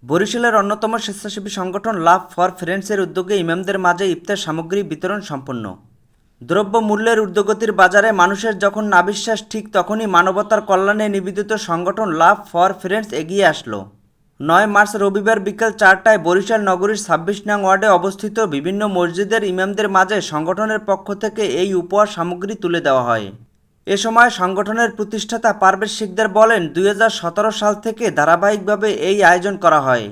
বরিশালের অন্যতম স্বেচ্ছাসেবী সংগঠন লাভ ফর ফ্রেন্ডসের উদ্যোগে ইমামদের মাঝে ইফতার সামগ্রী বিতরণ সম্পন্ন। দ্রব্যমূল্যের ঊর্ধ্বগতির বাজারে মানুষের যখন নাবিশ্বাস, ঠিক তখনই মানবতার কল্যাণে নিবেদিত সংগঠন লাভ ফর ফ্রেন্ডস এগিয়ে আসলো। ৯ মার্চ রবিবার বিকেল ৪টায় বরিশাল নগরীর ২৬ নং ওয়ার্ডে অবস্থিত বিভিন্ন মসজিদের ইমামদের মাঝে সংগঠনের পক্ষ থেকে এই উপহার সামগ্রী তুলে দেওয়া হয়। এ সময় সংগঠনের প্রতিষ্ঠাতা পারভেজ শিকদার বলেন, ২০১৭ সাল থেকে ধারাবাহিকভাবে এই আয়োজন করা হয়।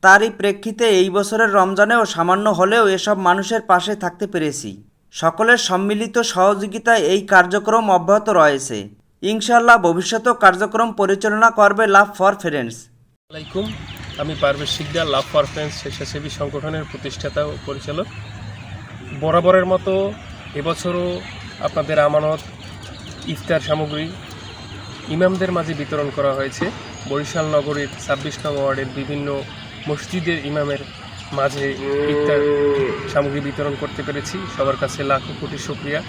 তারই প্রেক্ষিতে এই বছরের রমজানেও সামান্য হলেও এসব মানুষের পাশে থাকতে পেরেছি। সকলের সম্মিলিত সহযোগিতায় এই কার্যক্রম অব্যাহত রয়েছে। ইনশাআল্লাহ ভবিষ্যতেও কার্যক্রম পরিচালনা করবে লাভ ফর ফ্রেন্ডস। আসসালামাইকুম, আমি Parvez Shikdar, love for friends স্বেচ্ছাসেবী সংগঠনের প্রতিষ্ঠাতা ও পরিচালক। বরাবরের মতো এবছরও আপনাদের আমানত ইফতার সামগ্রী ইমামদের মাঝে বিতরণ করা হয়েছে। বরিশাল নগরীর ২৬ নং ওয়ার্ডের বিভিন্ন মসজিদের ইমামের মাঝে ইফতার সামগ্রী বিতরণ করতে পেরেছি। সবার কাছে লাখো কোটি শুকরিয়া।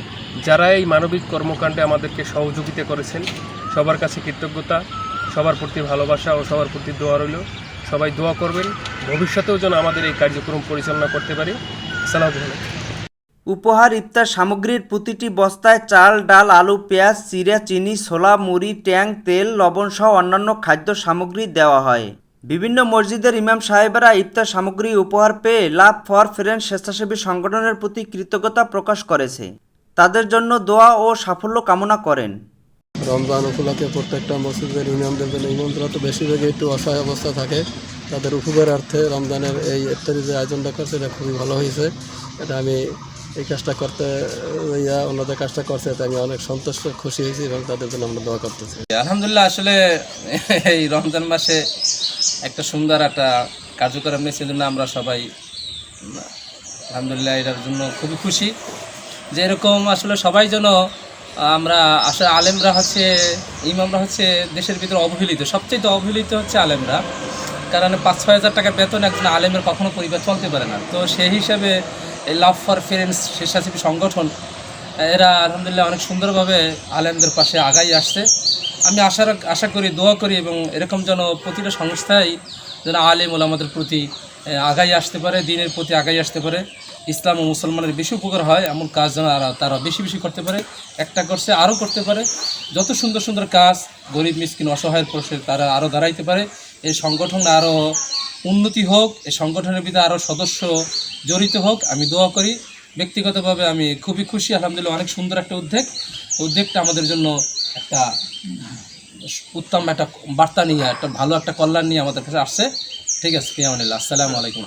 যারা এই মানবিক কর্মকাণ্ডে আমাদেরকে সহযোগিতা করেছেন, সবার কাছে কৃতজ্ঞতা, সবার প্রতি ভালোবাসা ও সবার প্রতি দোয়া রইল। সবাই দোয়া করবেন, ভবিষ্যতেও যেন আমাদের এই কার্যক্রম পরিচালনা করতে পারি। আসসালামু আলাইকুম। উপহার ইফতার সামগ্রীর প্রতিটি বস্তায় চাল, ডাল, আলু, পেঁয়াজ, চিড়া, চিনি, ছোলা, মুড়ি, ট্যাং, তেল, লবণ সহ অন্যান্য খাদ্য সামগ্রী দেওয়া হয়। বিভিন্ন মসজিদের ইমাম সাহেবেরা ইফতার সামগ্রী উপহার পেয়ে লাভ ফর ফ্রেন্ডস স্বেচ্ছাসেবী সংগঠনের প্রতি কৃতজ্ঞতা প্রকাশ করেছে। তাদের জন্য দোয়া ও সাফল্য কামনা করেন। রমজান উপলক্ষে প্রত্যেকটা মসজিদের ইমামদের জন্য, ইমামরা তো বেশিরভাগই একটু অসহায় অবস্থা থাকে, তাদের উপকারার্থে রমজানের এই ইফতারি যে আয়োজনটা করছে এটা খুবই ভালো হয়েছে। এটা আমি এই কাজটা করতে ওনাদের কাজটা করছে, এটা আমি অনেক সন্তুষ্ট, খুশি হয়েছি এবং তাদের জন্য আমরা দোয়া করতেছি। আলহামদুলিল্লাহ, আসলে এই রমজান মাসে একটা সুন্দর একটা কার্যক্রম নিয়ে, সেজন্য আমরা সবাই আলহামদুলিল্লাহ এটার জন্য খুবই খুশি যে এরকম আসলে সবাই যেন আমরা আসলে আলেমরা হচ্ছে, ইমামরা হচ্ছে দেশের ভিতরে অবহেলিত, সবচেয়ে অবহেলিত হচ্ছে আলেমরা। কারণ ৫-৬ হাজার টাকা বেতন একজন আলেমের কখনো পরিবার চলতে পারে না। তো সেই হিসাবে এই লাভ ফর ফ্রেন্ডস স্বেচ্ছাসেবী সংগঠন এরা আলহামদুলিল্লাহ অনেক সুন্দরভাবে আলেমদের পাশে আগাই আসছে। আমি আশা করি, দোয়া করি এবং এরকম যেন প্রতিটা সংস্থাই যেন আলেম ওলামাদের প্রতি আগাই আসতে পারে, দিনের প্রতি আগাই আসতে পারে, ইসলাম ও মুসলমানের বেশি উপকার হয় এমন কাজ যেন তারা বেশি বেশি করতে পারে। একটা করছে আরও করতে পারে, যত সুন্দর সুন্দর কাজ গরিব মিসকিন অসহায়ের পাশে তারা আরও দাঁড়াইতে পারে। এই সংগঠন আরও উন্নতি হোক, এই সংগঠনের ভিতরে আরও সদস্য জড়িত হোক, আমি দোয়া করি। ব্যক্তিগতভাবে আমি খুবই খুশি, আলহামদুলিল্লাহ অনেক সুন্দর একটা উদ্যোগটা আমাদের জন্য একটা উত্তম একটা বার্তা নিয়ে, একটা ভালো একটা কল্যাণ নিয়ে আমাদের কাছে আসছে। ঠিক আছে, ফিয়ামানিল্লাহ, আসসালামু আলাইকুম।